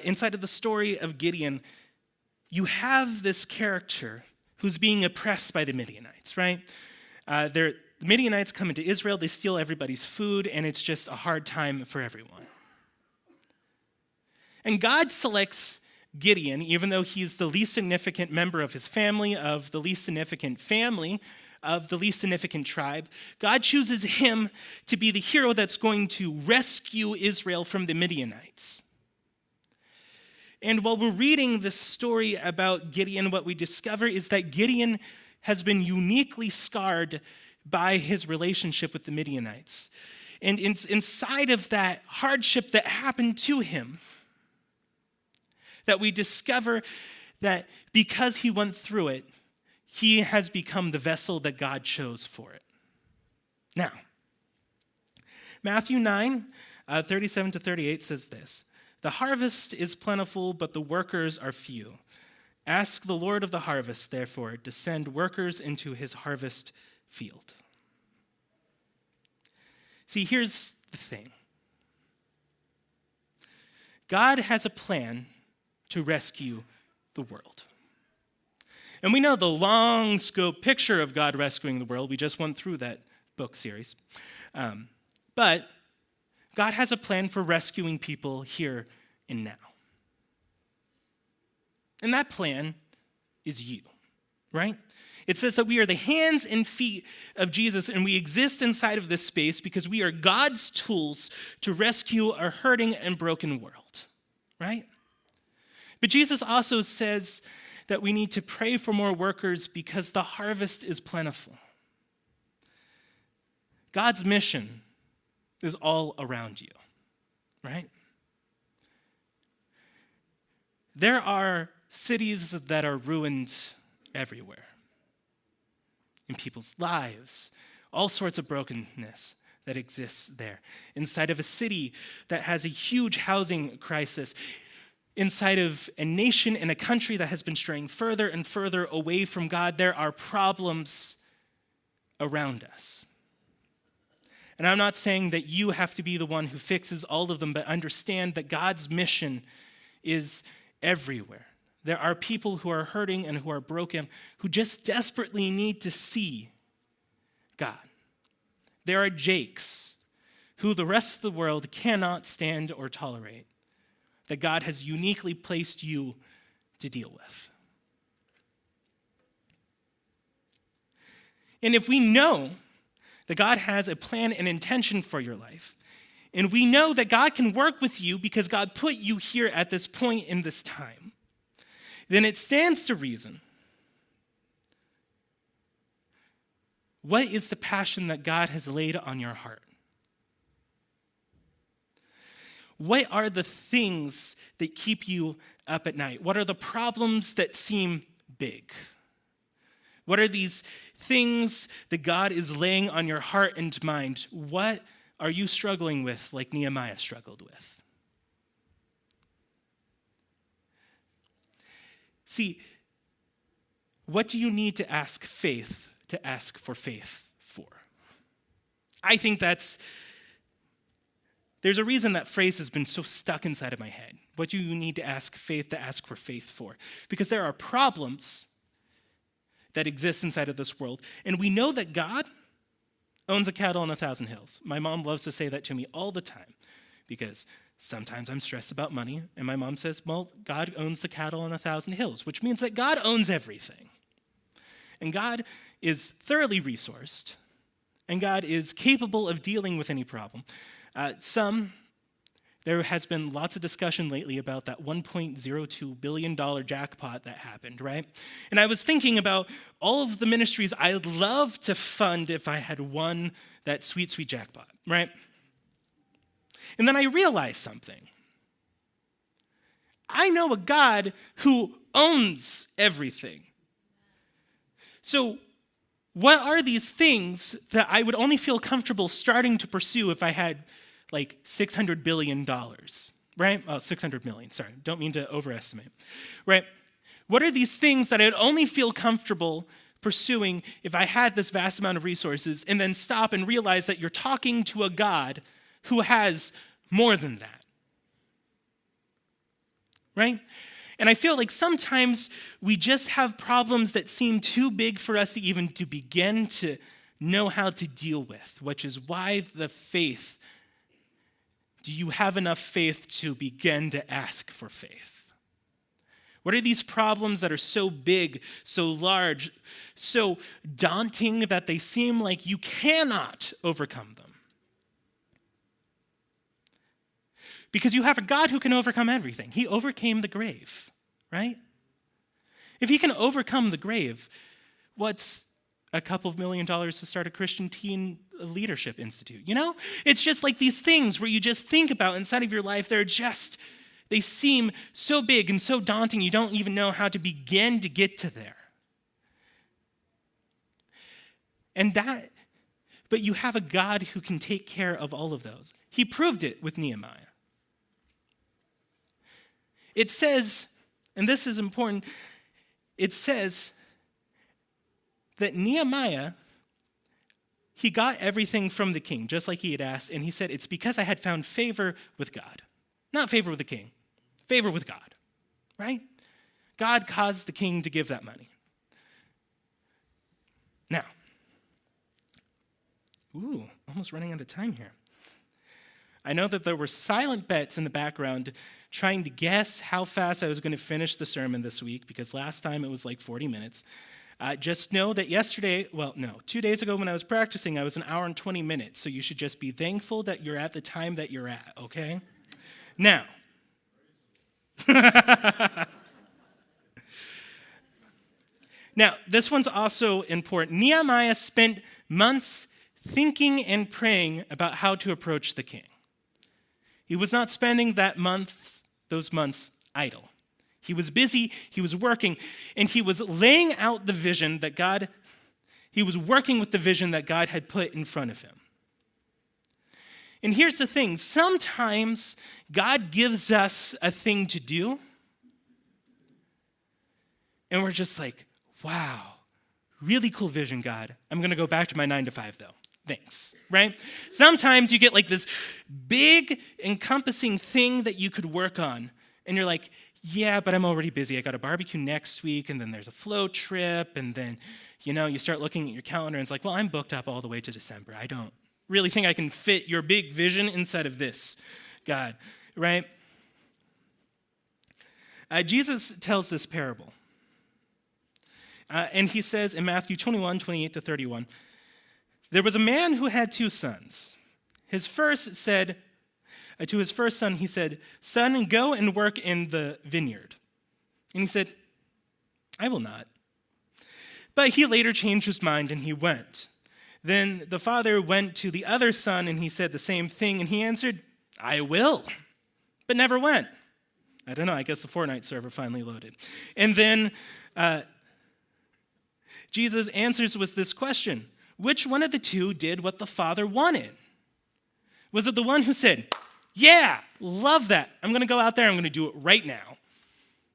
inside of the story of Gideon, you have this character who's being oppressed by the Midianites, right? The Midianites come into Israel, they steal everybody's food, and it's just a hard time for everyone. And God selects Gideon, even though he's the least significant member of his family, of the least significant family, of the least significant tribe. God chooses him to be the hero that's going to rescue Israel from the Midianites. And while we're reading this story about Gideon, what we discover is that Gideon has been uniquely scarred by his relationship with the Midianites. And inside of that hardship that happened to him, that we discover that because he went through it, he has become the vessel that God chose for it. Now, Matthew 9, 37 to 38 says this: "The harvest is plentiful, but the workers are few. Ask the Lord of the harvest, therefore, to send workers into his harvest field." See, here's the thing. God has a plan to rescue the world. And we know the long scope picture of God rescuing the world. We just went through that book series. But God has a plan for rescuing people here and now. And that plan is you, right? It says that we are the hands and feet of Jesus, and we exist inside of this space because we are God's tools to rescue a hurting and broken world, right? But Jesus also says that we need to pray for more workers because the harvest is plentiful. God's mission is all around you, right? There are cities that are ruined everywhere in people's lives, all sorts of brokenness that exists there. Inside of a city that has a huge housing crisis, inside of a nation and a country that has been straying further and further away from God, there are problems around us. And I'm not saying that you have to be the one who fixes all of them, but understand that God's mission is everywhere. There are people who are hurting and who are broken, who just desperately need to see God. There are Jakes who the rest of the world cannot stand or tolerate. that God has uniquely placed you to deal with. And if we know that God has a plan and intention for your life, and we know that God can work with you because God put you here at this point in this time, then it stands to reason. What is the passion that God has laid on your heart? What are the things that keep you up at night? What are the problems that seem big? What are these things that God is laying on your heart and mind? What are you struggling with like Nehemiah struggled with? See, what do you need to ask faith to ask for faith for? I think there's a reason that phrase has been so stuck inside of my head. What do you need to ask faith for faith for? Because there are problems that exist inside of this world, and we know that God owns a cattle on 1,000 hills. My mom loves to say that to me all the time because sometimes I'm stressed about money, and my mom says, well, God owns the cattle on 1,000 hills, which means that God owns everything. And God is thoroughly resourced, and God is capable of dealing with any problem. There has been lots of discussion lately about that $1.02 billion jackpot that happened, right? And I was thinking about all of the ministries I'd love to fund if I had won that sweet, sweet jackpot, right? And then I realized something. I know a God who owns everything. So what are these things that I would only feel comfortable starting to pursue if I had like $600 billion, right? Oh, 600 million, sorry, don't mean to overestimate, right? What are these things that I'd only feel comfortable pursuing if I had this vast amount of resources, and then stop and realize that you're talking to a God who has more than that, right? And I feel like sometimes we just have problems that seem too big for us to even to begin to know how to deal with, which is why the faith. Do you have enough faith to begin to ask for faith? What are these problems that are so big, so large, so daunting that they seem like you cannot overcome them? Because you have a God who can overcome everything. He overcame the grave, right? If he can overcome the grave, what's a couple of $1 million to start a Christian teen leadership institute, you know? It's just like these things where you just think about inside of your life, they seem so big and so daunting, you don't even know how to begin to get to there. But you have a God who can take care of all of those. He proved it with Nehemiah. It says, and this is important, it says that Nehemiah, he got everything from the king, just like he had asked, and he said, it's because I had found favor with God. Not favor with the king, favor with God, right? God caused the king to give that money. Now, almost running out of time here. I know that there were silent bets in the background trying to guess how fast I was going to finish the sermon this week, because last time it was like 40 minutes. Just know that 2 days ago when I was practicing, I was an hour and 20 minutes, so you should just be thankful that you're at the time that you're at, okay? Now, this one's also important. Nehemiah spent months thinking and praying about how to approach the king. He was not spending those months idle. He was busy, he was working, and he was laying out the vision that he was working with the vision that God had put in front of him. And here's the thing, sometimes God gives us a thing to do, and we're just like, wow, really cool vision, God. I'm going to go back to my 9-to-5 though. Thanks, right? Sometimes you get like this big encompassing thing that you could work on, and you're like, yeah, but I'm already busy. I got a barbecue next week, and then there's a float trip, and then, you start looking at your calendar, and it's like, well, I'm booked up all the way to December. I don't really think I can fit your big vision inside of this, God, right? Jesus tells this parable. And he says in Matthew 21, 28 to 31, there was a man who had 2 sons. His first said, to his first son, he said, "Son, go and work in the vineyard." And he said, "I will not." But he later changed his mind and he went. Then the father went to the other son and he said the same thing. And he answered, "I will," but never went. I don't know, I guess the Fortnite server finally loaded. And then Jesus answers with this question: which one of the 2 did what the father wanted? Was it the one who said, "Yeah, love that. I'm going to go out there. I'm going to do it right now,"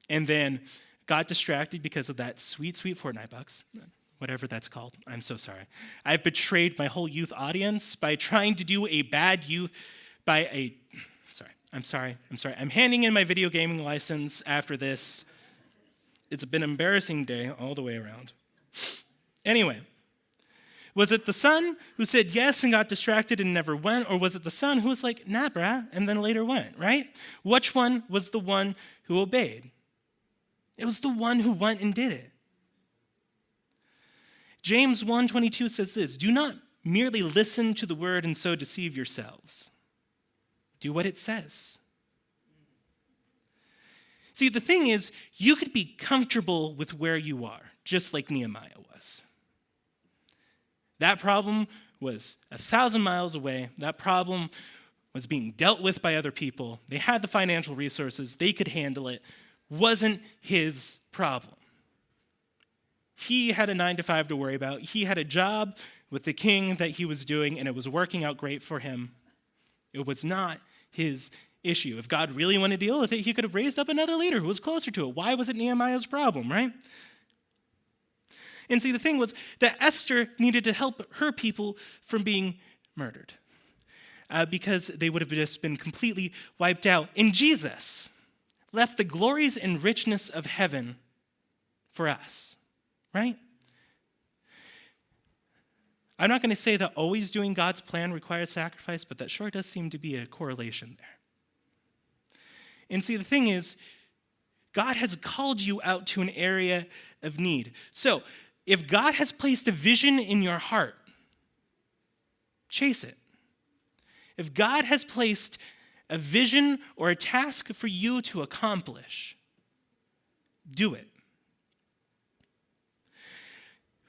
and then got distracted because of that sweet, sweet Fortnite bucks, whatever that's called? I'm so sorry. I've betrayed my whole youth audience by trying to do a bad youth by a... I'm sorry. I'm handing in my video gaming license after this. It's been an embarrassing day all the way around. Anyway, was it the son who said yes and got distracted and never went, or was it the son who was like, "Nah, brah," and then later went, right? Which one was the one who obeyed? It was the one who went and did it. James 1:22 says this: "Do not merely listen to the word and so deceive yourselves. Do what it says." See, the thing is, you could be comfortable with where you are, just like Nehemiah was. That problem was 1,000 miles away. That problem was being dealt with by other people. They had the financial resources. They could handle it. Wasn't his problem. He had a 9-to-5 to worry about. He had a job with the king that he was doing, and it was working out great for him. It was not his issue. If God really wanted to deal with it, he could have raised up another leader who was closer to it. Why was it Nehemiah's problem, right? And see, the thing was that Esther needed to help her people from being murdered because they would have just been completely wiped out. And Jesus left the glories and richness of heaven for us, right? I'm not going to say that always doing God's plan requires sacrifice, but that sure does seem to be a correlation there. And see, the thing is, God has called you out to an area of need. So, if God has placed a vision in your heart, chase it. If God has placed a vision or a task for you to accomplish, do it.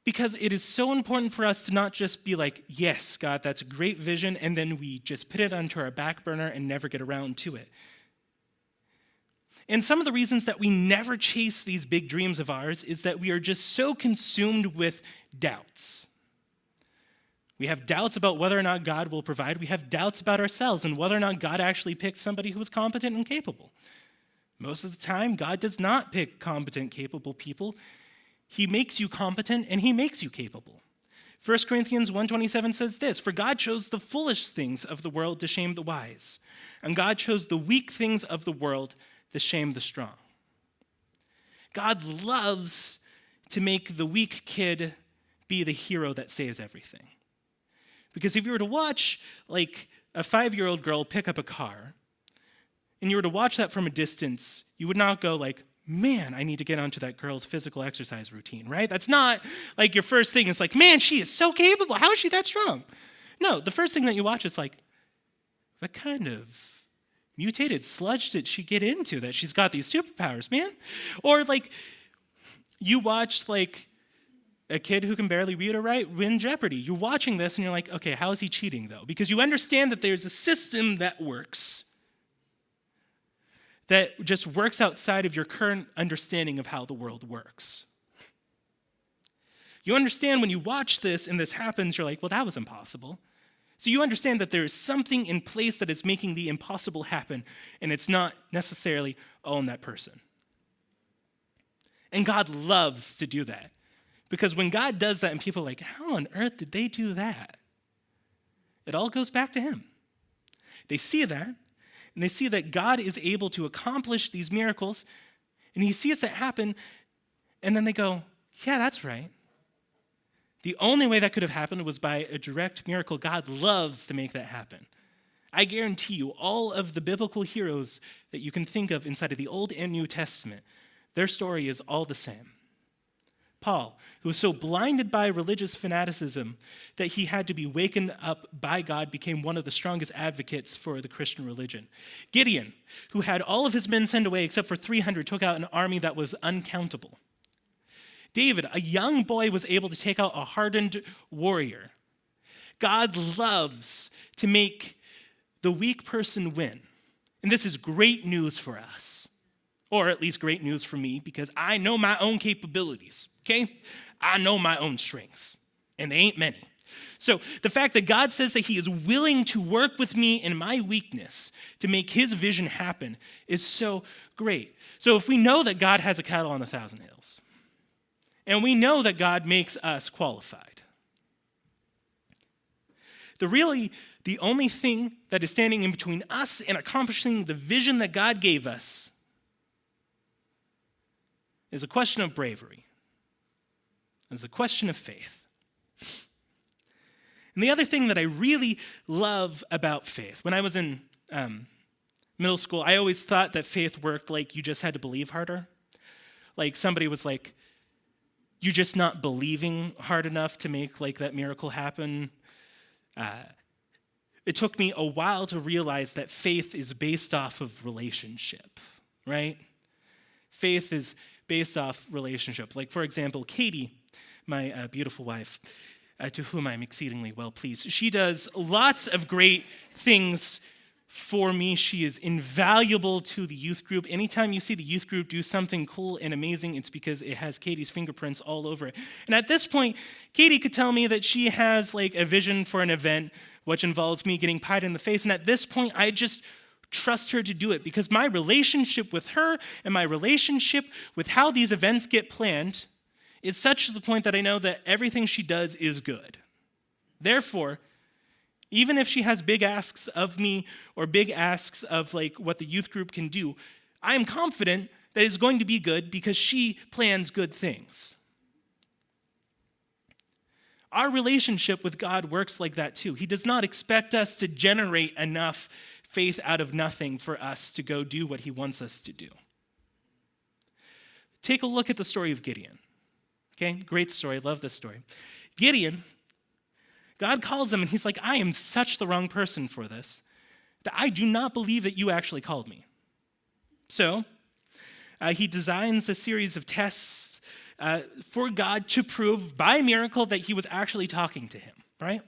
Because it is so important for us to not just be like, "Yes, God, that's a great vision," and then we just put it onto our back burner and never get around to it. And some of the reasons that we never chase these big dreams of ours is that we are just so consumed with doubts. We have doubts about whether or not God will provide. We have doubts about ourselves and whether or not God actually picked somebody who was competent and capable. Most of the time, God does not pick competent, capable people. He makes you competent and he makes you capable. 1 Corinthians 1:27 says this: "For God chose the foolish things of the world to shame the wise, and God chose the weak things of the world to shame the strong." God loves to make the weak kid be the hero that saves everything. Because if you were to watch like a 5-year-old girl pick up a car, and you were to watch that from a distance, you would not go like, "Man, I need to get onto that girl's physical exercise routine," right? That's not like your first thing. It's like, "Man, she is so capable. How is she that strong?" No, the first thing that you watch is like, what kind of mutated sludge did she get into that she's got these superpowers, man? Or like, you watch like a kid who can barely read or write win Jeopardy. You're watching this and you're like, okay, how is he cheating though? Because you understand that there's a system that works, that just works outside of your current understanding of how the world works. You understand when you watch this and this happens, you're like, well, that was impossible. So you understand that there is something in place that is making the impossible happen, and it's not necessarily all in that person. And God loves to do that. Because when God does that and people are like, how on earth did they do that? It all goes back to him. They see that, and they see that God is able to accomplish these miracles, and he sees that happen, and then they go, yeah, that's right. The only way that could have happened was by a direct miracle. God loves to make that happen. I guarantee you, all of the biblical heroes that you can think of inside of the Old and New Testament, their story is all the same. Paul, who was so blinded by religious fanaticism that he had to be wakened up by God, became one of the strongest advocates for the Christian religion. Gideon, who had all of his men sent away except for 300, took out an army that was uncountable. David, a young boy, was able to take out a hardened warrior. God loves to make the weak person win. And this is great news for us. Or at least great news for me, because I know my own capabilities, okay? I know my own strengths, and they ain't many. So the fact that God says that he is willing to work with me in my weakness to make his vision happen is so great. So if we know that God has a cattle on 1,000 hills, and we know that God makes us qualified, the only thing that is standing in between us and accomplishing the vision that God gave us is a question of bravery. It's a question of faith. And the other thing that I really love about faith, when I was in middle school, I always thought that faith worked like you just had to believe harder. Like somebody was like, you're just not believing hard enough to make like that miracle happen. It took me a while to realize that faith is based off of relationship, right? Faith is based off relationship. Like, for example, Katie, my beautiful wife, to whom I'm exceedingly well pleased, she does lots of great things for me. She is invaluable to the youth group. Anytime you see the youth group do something cool and amazing, it's because it has Katie's fingerprints all over it. And at this point, Katie could tell me that she has like a vision for an event which involves me getting pied in the face. And at this point, I just trust her to do it because my relationship with her and my relationship with how these events get planned is such to the point that I know that everything she does is good. Therefore, even if she has big asks of me or big asks of like what the youth group can do, I am confident that it's going to be good because she plans good things. Our relationship with God works like that too. He does not expect us to generate enough faith out of nothing for us to go do what he wants us to do. Take a look at the story of Gideon. Okay, great story. Love this story. Gideon, God calls him and he's like, I am such the wrong person for this that I do not believe that you actually called me. So he designs a series of tests for God to prove by miracle that he was actually talking to him, right?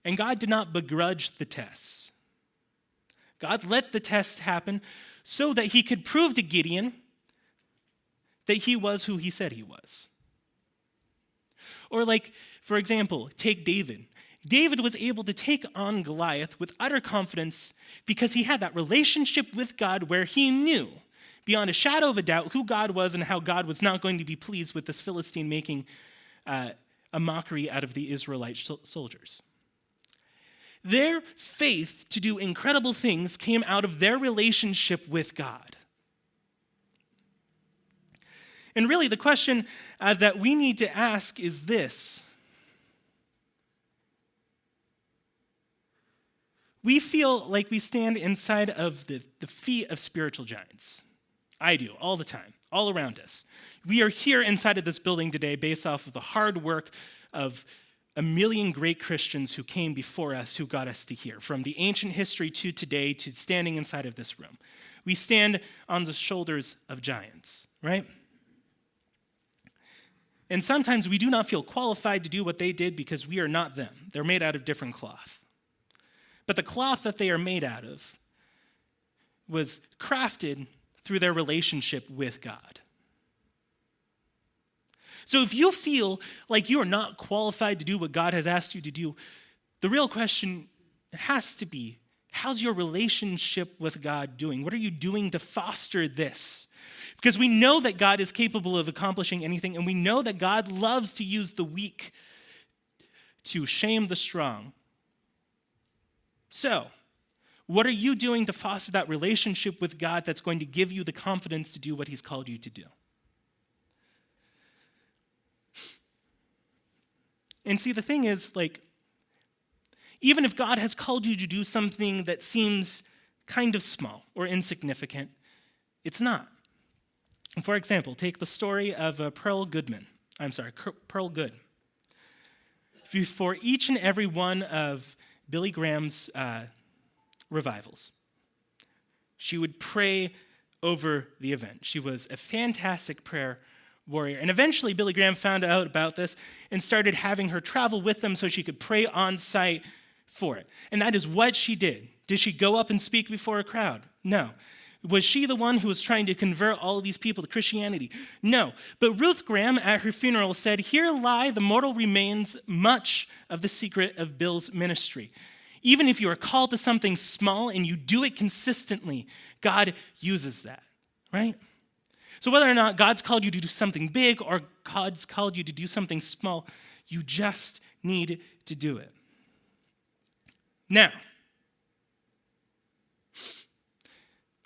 And God did not begrudge the tests. God let the test happen so that he could prove to Gideon that he was who he said he was. Or like, for example, take David. David was able to take on Goliath with utter confidence because he had that relationship with God where he knew beyond a shadow of a doubt who God was and how God was not going to be pleased with this Philistine making a mockery out of the Israelite soldiers. Their faith to do incredible things came out of their relationship with God. And really, the question that we need to ask is this. We feel like we stand inside of the feet of spiritual giants. I do, all the time, all around us. We are here inside of this building today based off of the hard work of a million great Christians who came before us who got us to here, from the ancient history to today to standing inside of this room. We stand on the shoulders of giants, right? And sometimes we do not feel qualified to do what they did because we are not them. They're made out of different cloth. But the cloth that they are made out of was crafted through their relationship with God. So if you feel like you are not qualified to do what God has asked you to do, the real question has to be, how's your relationship with God doing? What are you doing to foster this? Because we know that God is capable of accomplishing anything, and we know that God loves to use the weak to shame the strong. So, what are you doing to foster that relationship with God that's going to give you the confidence to do what he's called you to do? And see, the thing is, like, Even if God has called you to do something that seems kind of small or insignificant, it's not. For example, take the story of Pearl Good. Before each and every one of Billy Graham's revivals, she would pray over the event. She was a fantastic prayer warrior. And eventually, Billy Graham found out about this and started having her travel with them so she could pray on site for it. And that is what she did. Did she go up and speak before a crowd? No. Was she the one who was trying to convert all of these people to Christianity? No. But Ruth Graham at her funeral said, "Here lie the mortal remains, much of the secret of Bill's ministry." Even if you are called to something small and you do it consistently, God uses that, right? So whether or not God's called you to do something big or God's called you to do something small, you just need to do it. Now,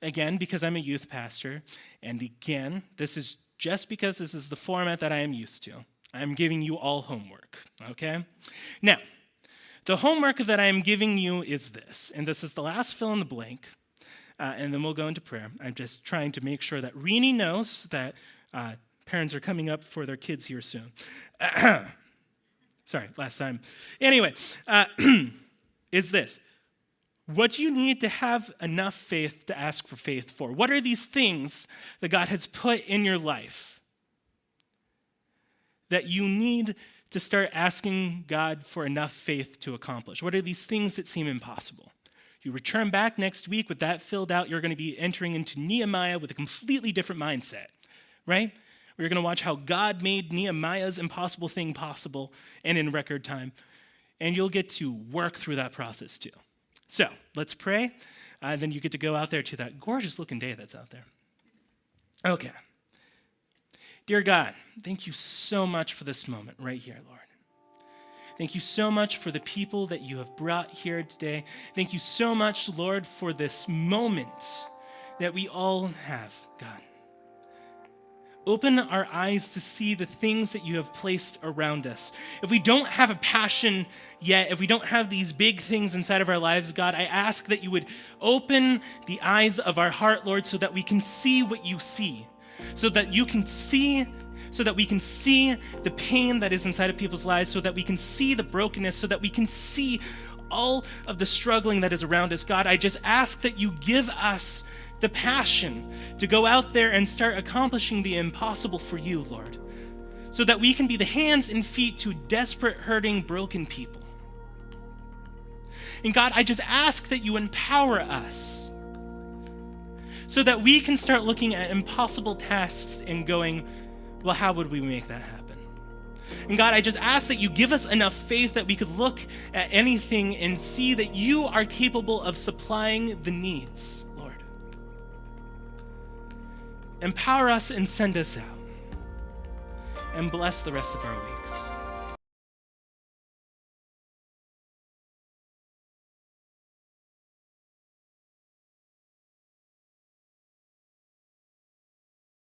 again, because I'm a youth pastor, and again, this is just because this is the format that I am used to, I'm giving you all homework, okay? Now, the homework that I am giving you is this, and this is the last fill in the blank, and then we'll go into prayer. I'm just trying to make sure that Rini knows that parents are coming up for their kids here soon. Sorry, last time. Anyway, is this. What do you need to have enough faith to ask for faith for? What are these things that God has put in your life that you need to start asking God for enough faith to accomplish? What are these things that seem impossible? You return back next week with that filled out, you're going to be entering into Nehemiah with a completely different mindset, right? We're going to watch how God made Nehemiah's impossible thing possible and in record time. And you'll get to work through that process too. So let's pray, and then you get to go out there to that gorgeous looking day that's out there. Okay. Dear God, thank you so much for this moment right here, Lord. Thank you so much for the people that you have brought here today. Thank you so much, Lord, for this moment that we all have, God. Open our eyes to see the things that you have placed around us. If we don't have a passion yet, if we don't have these big things inside of our lives, God, I ask that you would open the eyes of our heart, Lord, so that we can see what you see, so that we can see the pain that is inside of people's lives, so that we can see the brokenness, so that we can see all of the struggling that is around us. God, I just ask that you give us the passion to go out there and start accomplishing the impossible for you, Lord, so that we can be the hands and feet to desperate, hurting, broken people. And God, I just ask that you empower us so that we can start looking at impossible tasks and going, well, how would we make that happen? And God, I just ask that you give us enough faith that we could look at anything and see that you are capable of supplying the needs. Empower us and send us out. And bless the rest of our weeks.